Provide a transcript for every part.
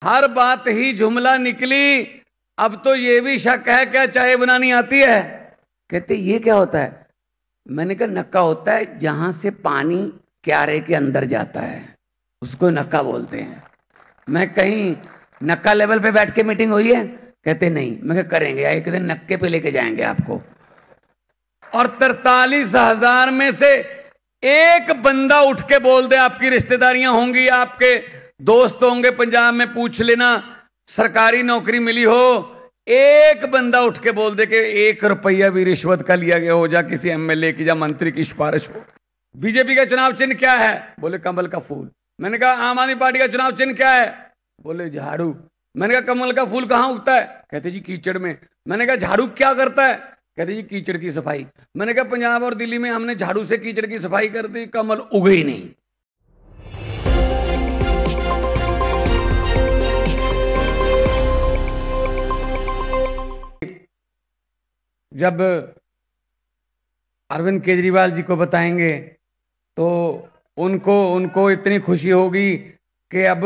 हर बात ही जुमला निकली। अब तो ये भी शक है क्या चाय बनानी आती है? कहते ये क्या होता है? मैंने कहा नक्का होता है जहां से पानी क्यारे के अंदर जाता है, उसको नक्का बोलते हैं। मैं कहीं नक्का लेवल पे बैठ के मीटिंग हुई है? कहते नहीं। मैं कहा करेंगे, एक दिन नक्के पे लेके जाएंगे आपको। और 43,000 में से एक बंदा उठ के बोल दे, आपकी रिश्तेदारियां होंगी, आपके दोस्त होंगे, पंजाब में पूछ लेना, सरकारी नौकरी मिली हो, एक बंदा उठ के बोल दे कि 1 रुपया भी रिश्वत का लिया गया हो, जा किसी एमएलए की या मंत्री की सिफारिश हो। बीजेपी का चुनाव चिन्ह क्या है? बोले कमल का फूल। मैंने कहा आम आदमी पार्टी का चुनाव चिन्ह क्या है? बोले झाड़ू। मैंने कहा कमल का फूल कहां उगता है? कहते जी कीचड़ में। मैंने कहा झाड़ू क्या करता है? कहते जी कीचड़ की सफाई। मैंने कहा पंजाब और दिल्ली में हमने झाड़ू से कीचड़ की सफाई कर दी, कमल उगे ही नहीं। जब अरविंद केजरीवाल जी को बताएंगे तो उनको इतनी खुशी होगी कि अब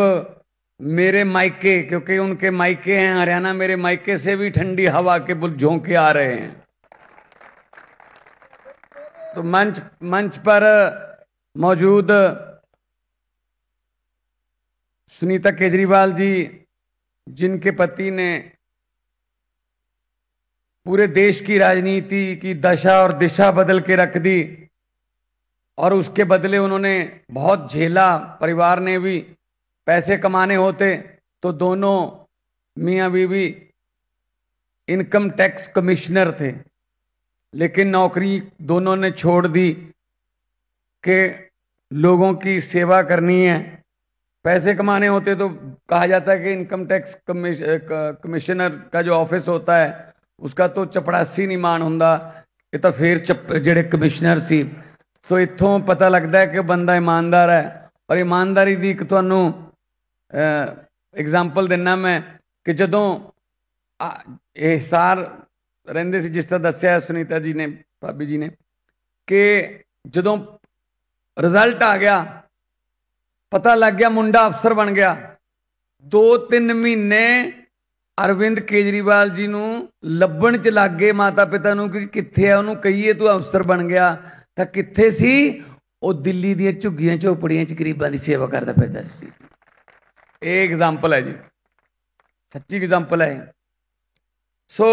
मेरे मायके, क्योंकि उनके मायके हैं हरियाणा, मेरे मायके से भी ठंडी हवा के बुल झोंके आ रहे हैं। तो मंच पर मौजूद सुनीता केजरीवाल जी, जिनके पति ने पूरे देश की राजनीति की दशा और दिशा बदल के रख दी और उसके बदले उन्होंने बहुत झेला, परिवार ने भी। पैसे कमाने होते तो दोनों मियां बीवी इनकम टैक्स कमिश्नर थे, लेकिन नौकरी दोनों ने छोड़ दी कि लोगों की सेवा करनी है। पैसे कमाने होते तो कहा जाता है कि इनकम टैक्स कमिश्नर का जो ऑफिस होता है उसका तो चपड़ासी नहीं मान हुंदा, ये तो फिर जेड़े कमिश्नर सी। तो इत्थों पता लगता है कि बंदा ईमानदार है। और ईमानदारी दी एक तुहानू एग्जाम्पल देना मैं कि जदों हिसार रहिंदे सी, जिस तरह दस्सिया सुनीता जी ने, भाभी जी ने, कि जदों रिजल्ट आ गया, पता लग गया मुंडा अफसर बन गया, 2-3 महीने अरविंद केजरीवाल जी नू लभण च लग गए माता पिता नू कि कित्थे है, उन्होंने कहिए तू अफसर बन गया, तो कित्थे सी? वो दिल्ली दी झुग्गियां झोपड़ियां च गरीबां दी सेवा करता फिरदा सी। एक एग्जाम्पल है जी, सच्ची एग्जाम्पल है। सो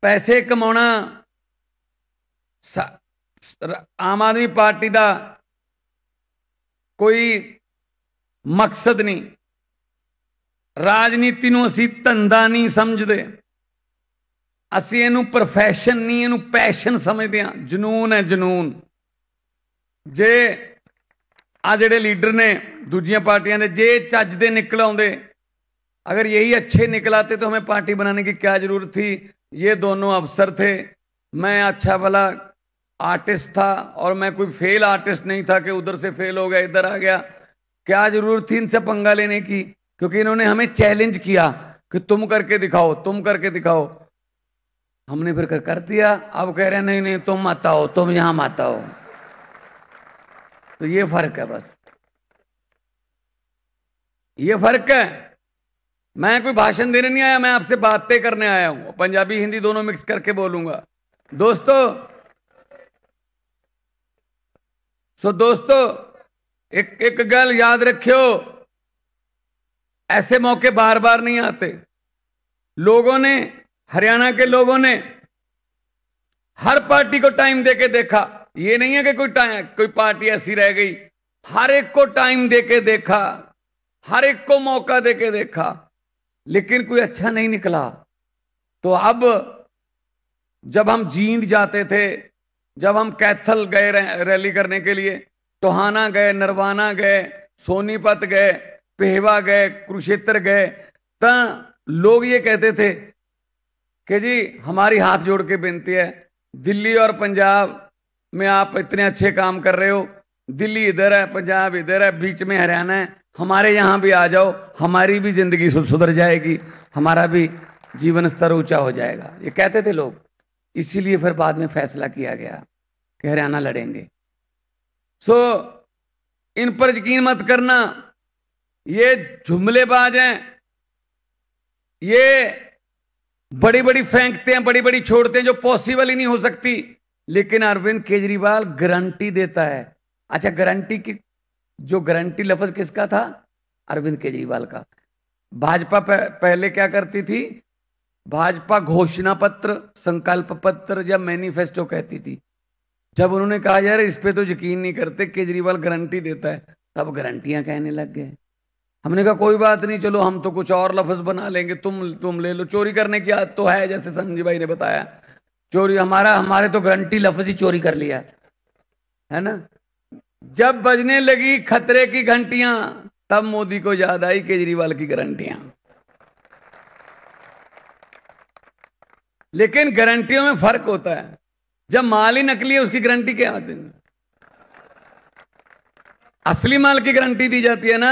पैसे कमाना आम आदमी पार्टी का कोई मकसद नहीं। राजनीति नूं असीं धंधा नहीं समझते, असीं इहनूं प्रोफैशन नहीं, इहनूं पैशन समझते हैं। जनून है जनून। जे आ जिहड़े लीडर ने दूजियां पार्टियां दे, जे चज दे निकल आउंदे, अगर यही अच्छे निकल आते तो हमें पार्टी बनाने की क्या जरूरत थी? ये दोनों अफसर थे, मैं अच्छा भला आर्टिस्ट था, और मैं कोई फेल आर्टिस्ट नहीं था कि उधर से फेल हो गया इधर आ गया। क्या जरूरत थी इनसे पंगा लेने की? क्योंकि इन्होंने हमें चैलेंज किया कि तुम करके दिखाओ, तुम करके दिखाओ। हमने फिर कर दिया। अब कह रहे हैं नहीं नहीं तुम मत आओ, तुम यहां मत आओ। तो ये फर्क है, बस ये फर्क है। मैं कोई भाषण देने नहीं आया, मैं आपसे बातें करने आया हूं। पंजाबी हिंदी दोनों मिक्स करके बोलूंगा। दोस्तों एक गल याद रखियो, ऐसे मौके बार बार नहीं आते। लोगों ने, हरियाणा के लोगों ने हर पार्टी को टाइम देके देखा। ये नहीं है कि कोई पार्टी ऐसी रह गई, हर एक को टाइम देके देखा, हर एक को मौका देके देखा, लेकिन कोई अच्छा नहीं निकला। तो अब जब हम जींद जाते थे, जब हम कैथल गए रैली करने के लिए, टोहाना गए, नरवाना गए, सोनीपत गए, पेहवा गए, कुरुक्षेत्र गए, तो लोग ये कहते थे कि जी हमारी हाथ जोड़ के बेनती है, दिल्ली और पंजाब में आप इतने अच्छे काम कर रहे हो, दिल्ली इधर है, पंजाब इधर है, बीच में हरियाणा है, हमारे यहां भी आ जाओ, हमारी भी जिंदगी सुधर जाएगी, हमारा भी जीवन स्तर ऊंचा हो जाएगा। ये कहते थे लोग। इसीलिए फिर बाद में फैसला किया गया कि हरियाणा लड़ेंगे। इन पर यकीन मत करना ये जुमलेबाज हैं, ये बड़ी बड़ी फेंकते हैं, बड़ी बड़ी छोड़ते हैं, जो पॉसिबल ही नहीं हो सकती। लेकिन अरविंद केजरीवाल गारंटी देता है। अच्छा, गारंटी की जो गारंटी लफ्ज किसका था? अरविंद केजरीवाल का। भाजपा पहले क्या करती थी? भाजपा घोषणा पत्र, संकल्प पत्र या मैनिफेस्टो कहती थी। जब उन्होंने कहा यार इस पे तो यकीन नहीं करते, केजरीवाल गारंटी देता है, तब गारंटियां कहने लग गए। हमने कहा कोई बात नहीं, चलो हम तो कुछ और लफ्ज बना लेंगे, तुम ले लो। चोरी करने की आदत तो है, जैसे संजय भाई ने बताया, चोरी हमारे तो गारंटी लफ्ज ही चोरी कर लिया है ना। जब बजने लगी खतरे की घंटियां, तब मोदी को याद आई केजरीवाल की गारंटियां। लेकिन गारंटियों में फर्क होता है। जब माल ही नकली है उसकी गारंटी क्या आती है? असली माल की गारंटी दी जाती है ना।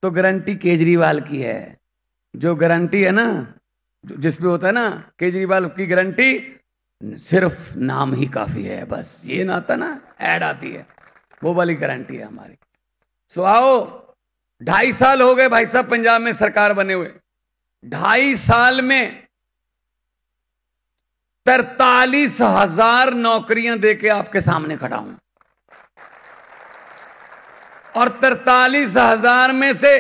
तो गारंटी केजरीवाल की है। जो गारंटी है ना, जिसमें होता है ना केजरीवाल की गारंटी, सिर्फ नाम ही काफी है, बस ये ना आता ना, ऐड आती है, वो वाली गारंटी है हमारी। सो आओ, 2.5 साल हो गए भाई साहब पंजाब में सरकार बने हुए। 2.5 साल में 43,000 नौकरियां देके आपके सामने खड़ा हूं, और 43,000 में से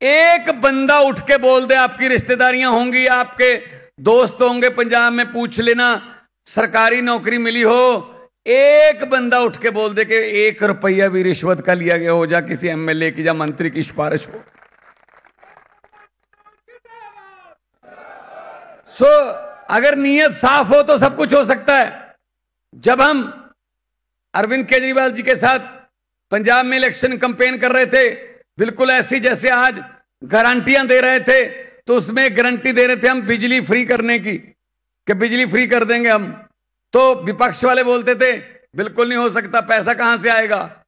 एक बंदा उठ के बोल दे, आपकी रिश्तेदारियां होंगी, आपके दोस्त होंगे पंजाब में, पूछ लेना सरकारी नौकरी मिली हो, एक बंदा उठ के बोल दे कि 1 रुपया भी रिश्वत का लिया गया हो, जा किसी एमएलए की या मंत्री की सिफारिश हो। सो अगर नीयत साफ हो तो सब कुछ हो सकता है। जब हम अरविंद केजरीवाल जी के साथ पंजाब में इलेक्शन कैंपेन कर रहे थे, बिल्कुल ऐसी जैसे आज गारंटियां दे रहे थे, तो उसमें गारंटी दे रहे थे हम बिजली फ्री करने की, कि बिजली फ्री कर देंगे हम। तो विपक्ष वाले बोलते थे बिल्कुल नहीं हो सकता, पैसा कहां से आएगा,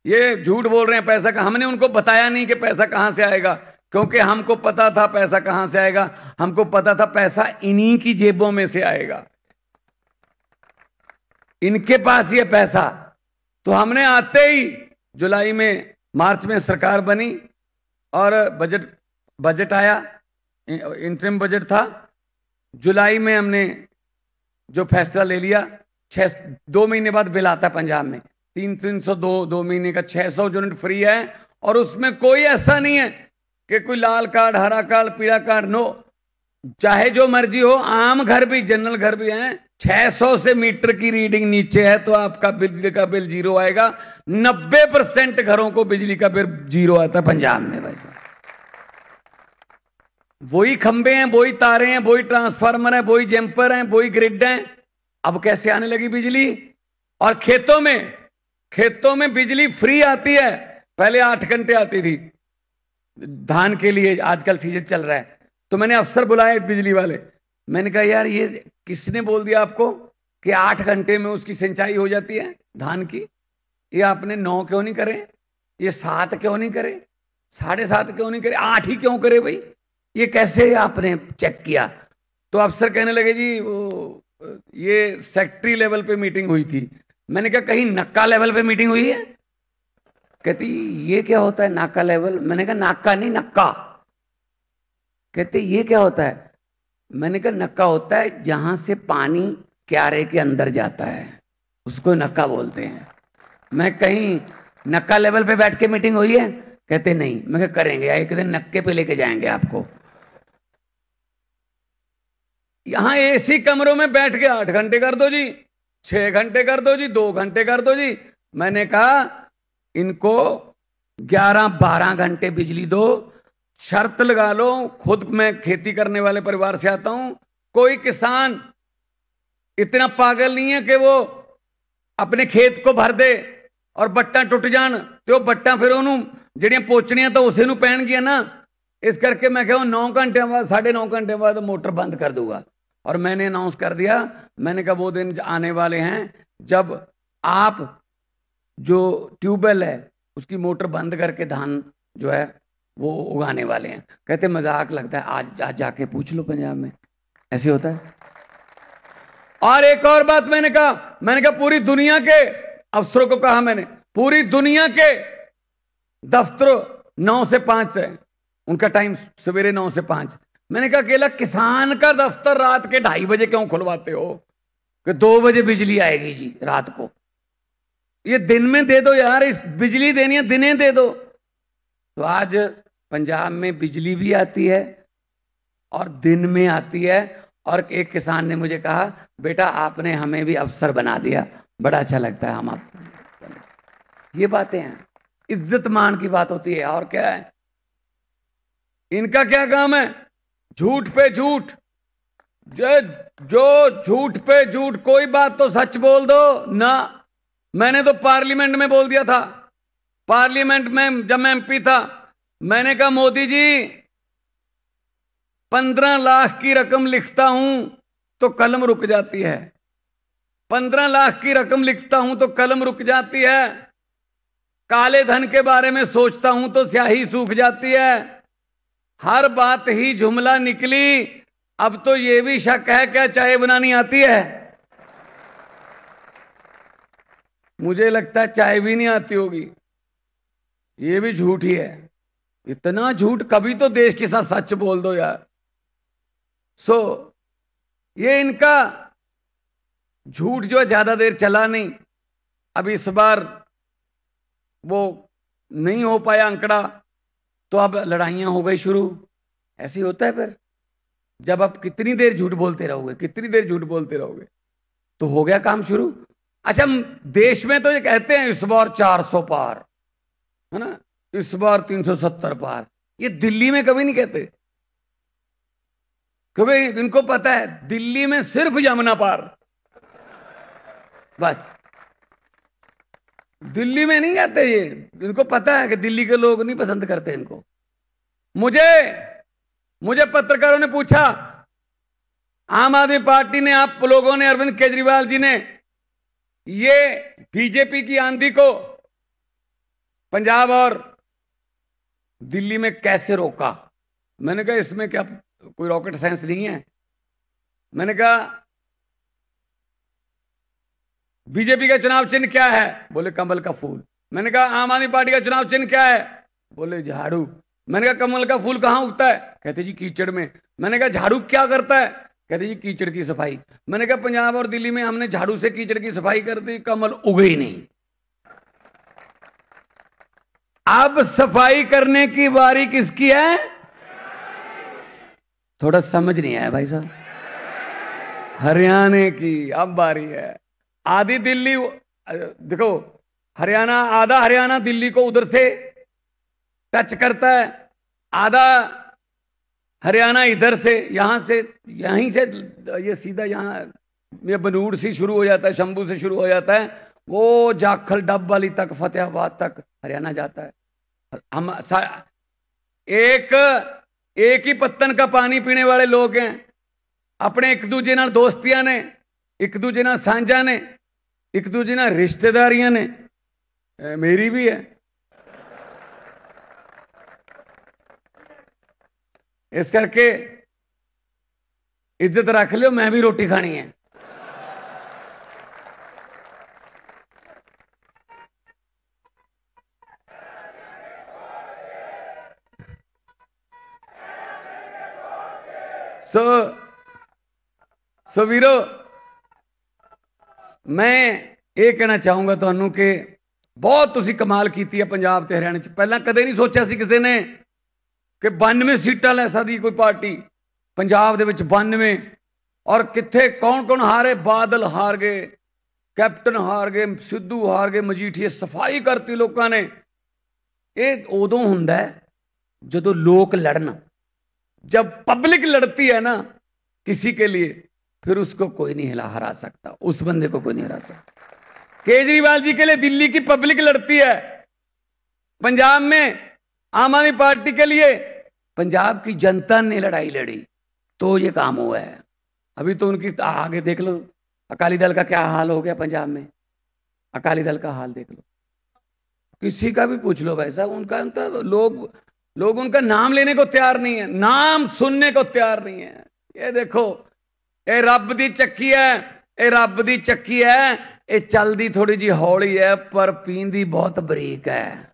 ये झूठ बोल रहे हैं, पैसा का। हमने उनको बताया नहीं कि पैसा कहां से आएगा, क्योंकि हमको पता था पैसा कहां से आएगा। हमको पता था पैसा इन्हीं की जेबों में से आएगा, इनके पास ये पैसा। तो हमने आते ही जुलाई में, मार्च में सरकार बनी और बजट आया, इंटरिम बजट था। जुलाई में हमने जो फैसला ले लिया, 2 महीने बाद बिल आता है पंजाब में, 302 महीने का 600 यूनिट फ्री है। और उसमें कोई ऐसा नहीं है कि कोई लाल कार्ड, हरा कार्ड, पीला कार्ड, नो, चाहे जो मर्जी हो। आम घर भी, जनरल घर भी हैं, 600 से मीटर की रीडिंग नीचे है तो आपका बिजली का बिल 0 आएगा। 90% घरों को बिजली का बिल 0 आता है पंजाब में। वैसे वही खंबे हैं, वही तारे हैं, वही ट्रांसफार्मर है, वही जंपर हैं, वही ग्रिड हैं। अब कैसे आने लगी बिजली? और खेतों में बिजली फ्री आती है। पहले 8 घंटे आती थी धान के लिए, आजकल सीजन चल रहा है। तो मैंने अफसर बुलाए बिजली वाले, मैंने कहा यार ये किसने बोल दिया आपको कि 8 घंटे में उसकी सिंचाई हो जाती है धान की? ये आपने 9 क्यों नहीं करे, ये 7 क्यों नहीं करे, 7.5 क्यों नहीं करे, 8 ही क्यों करे भाई? ये कैसे आपने चेक किया? तो अफसर कहने लगे जी वो ये सेक्रेटरी लेवल पे मीटिंग हुई थी। मैंने कहा कहीं नक्का लेवल पे मीटिंग हुई है? कहती ये क्या होता है नाका लेवल? मैंने कहा नाका नहीं, नक्का। कहते ये क्या होता है? मैंने कहा नक्का होता है जहां से पानी क्यारे के अंदर जाता है, उसको नक्का बोलते हैं। मैं कहीं नक्का लेवल पे बैठ के मीटिंग हुई है? कहते नहीं। मैं कहा करेंगे, एक दिन नक्के पे लेके जाएंगे आपको। यहां एसी कमरों में बैठ के 8 घंटे कर दो जी, 6 घंटे कर दो जी, 2 घंटे कर दो जी। मैंने कहा इनको 11-12 घंटे बिजली दो, शर्त लगा लो। खुद मैं खेती करने वाले परिवार से आता हूं, कोई किसान इतना पागल नहीं है कि वो अपने खेत को भर दे और बट्टा टुट जान तो बट्टा फिर उन्होंने ਜਿਹੜੀਆਂ ਪੋਚਣੀਆਂ ਤਾਂ ਉਸੇ ਨੂੰ ਪੈਣਗੀਆਂ ना। इस करके मैं कहूं 9 घंटे बाद, 9.5 घंटे बाद मोटर बंद कर दूंगा। और मैंने अनाउंस कर दिया, मैंने कहा वो दिन आने वाले हैं जब आप जो ट्यूबवेल है उसकी मोटर बंद करके धान जो है वो उगाने वाले हैं। कहते मजाक लगता है, आज जाके पूछ लो पंजाब में ऐसे होता है। और एक और बात मैंने कहा पूरी दुनिया के अफसरों को कहा, मैंने पूरी दुनिया के दफ्तरों 9 से 5 है उनका टाइम, सवेरे 9 से 5। मैंने कहा अकेला किसान का दफ्तर रात के 2:30 बजे क्यों खुलवाते हो? कि 2 बजे बिजली आएगी जी रात को। ये दिन में दे दो यार, इस बिजली देनी है दिने दे दो। तो आज पंजाब में बिजली भी आती है और दिन में आती है। और एक किसान ने मुझे कहा बेटा आपने हमें भी अफसर बना दिया, बड़ा अच्छा लगता है हम आप। ये बातें हैं, इज्जत मान की बात होती है। और क्या है इनका, क्या काम है? झूठ पे झूठ, जो झूठ पे झूठ। कोई बात तो सच बोल दो ना। मैंने तो पार्लियामेंट में बोल दिया था, पार्लियामेंट में जब मैं एमपी था, मैंने कहा मोदी जी 15 लाख की रकम लिखता हूं तो कलम रुक जाती है, 15 लाख की रकम लिखता हूं तो कलम रुक जाती है। काले धन के बारे में सोचता हूं तो स्याही सूख जाती है। हर बात ही जुमला निकली, अब तो यह भी शक है क्या चाय बनानी आती है? मुझे लगता है चाय भी नहीं आती होगी। ये भी झूठ ही है, इतना झूठ। कभी तो देश के साथ सच बोल दो यार। ये इनका झूठ जो है ज्यादा देर चला नहीं। अब इस बार वो नहीं हो पाया आंकड़ा, तो अब लड़ाइयां हो गई शुरू। ऐसे ही होता है फिर, जब आप कितनी देर झूठ बोलते रहोगे, कितनी देर झूठ बोलते रहोगे, तो हो गया काम शुरू। अच्छा, देश में तो ये कहते हैं इस बार 400 पार है ना, इस बार 370 पार। ये दिल्ली में कभी नहीं कहते, क्योंकि इनको पता है दिल्ली में सिर्फ यमुना पार, बस। दिल्ली में नहीं कहते ये, इनको पता है कि दिल्ली के लोग नहीं पसंद करते इनको। मुझे पत्रकारों ने पूछा, आम आदमी पार्टी ने, आप लोगों ने, अरविंद केजरीवाल जी ने ये बीजेपी की आंधी को पंजाब और दिल्ली में कैसे रोका? मैंने कहा इसमें क्या कोई रॉकेट साइंस नहीं है। मैंने कहा बीजेपी का चुनाव चिन्ह क्या है? बोले कमल का फूल। मैंने कहा आम आदमी पार्टी का चुनाव चिन्ह क्या है? बोले झाड़ू। मैंने कहा कमल का फूल कहां उगता है? कहते जी कीचड़ में। मैंने कहा झाड़ू क्या करता है? कहते जी कीचड़ की सफाई। मैंने कहा पंजाब और दिल्ली में हमने झाड़ू से कीचड़ की सफाई कर दी, कमल उगे ही नहीं। अब सफाई करने की बारी किसकी है? थोड़ा समझ नहीं आया भाई साहब। हरियाणा की अब बारी है। आधी दिल्ली, देखो हरियाणा, आधा हरियाणा दिल्ली को उधर से टच करता है, आधा हरियाणा इधर से, यहां से, यहीं से ये सीधा यहां ये बनूड़ से शुरू हो जाता है, शंभू से शुरू हो जाता है, वो जाखल डब वाली तक, फतेहाबाद तक हरियाणा जाता है। हम एक ही पत्तन का पानी पीने वाले लोग हैं। अपने एक दूजे नाल दोस्तियां ने, एक दूजे नाल सांझा ने, एक दूजे नाल रिश्तेदारियां ने, मेरी भी है। इस करके इज्जत रख लो, मैं भी रोटी खानी है। सो वीरो, मैं ये कहना चाहूंगा तुहानू कि बहुत तुसी कमाल की है पंजाब ते हरियाणा च। पहला कदे नहीं सोचा सी किसी ने कि 92 सीटां लै सकदी कोई पार्टी पंजाब दे विच, 92। और कित्थे कौन कौन हारे? बादल हार गए, कैप्टन हार गए, सिद्धू हार गए, मजीठीए सफाई करती लोगों ने। ये उदों हुंदा है जदों लोग लड़न। जब पब्लिक लड़ती है ना किसी के लिए, फिर उसको कोई नहीं हरा सकता, उस बंदे को कोई नहीं हरा सकता। केजरीवाल जी के लिए दिल्ली की पब्लिक लड़ती है, पंजाब में आम आदमी पार्टी के लिए पंजाब की जनता ने लड़ाई लड़ी, तो ये काम हुआ है। अभी तो उनकी आगे देख लो, अकाली दल का क्या हाल हो गया पंजाब में। अकाली दल का हाल देख लो, किसी का भी पूछ लो भाई साहब, उनका तो लोग उनका नाम लेने को तैयार नहीं है, नाम सुनने को तैयार नहीं है। ये देखो, ये रब दी चक्की है, ये रब दी चक्की है, ये चलदी थोड़ी जी हौली है पर पींदी बहुत बरीक है।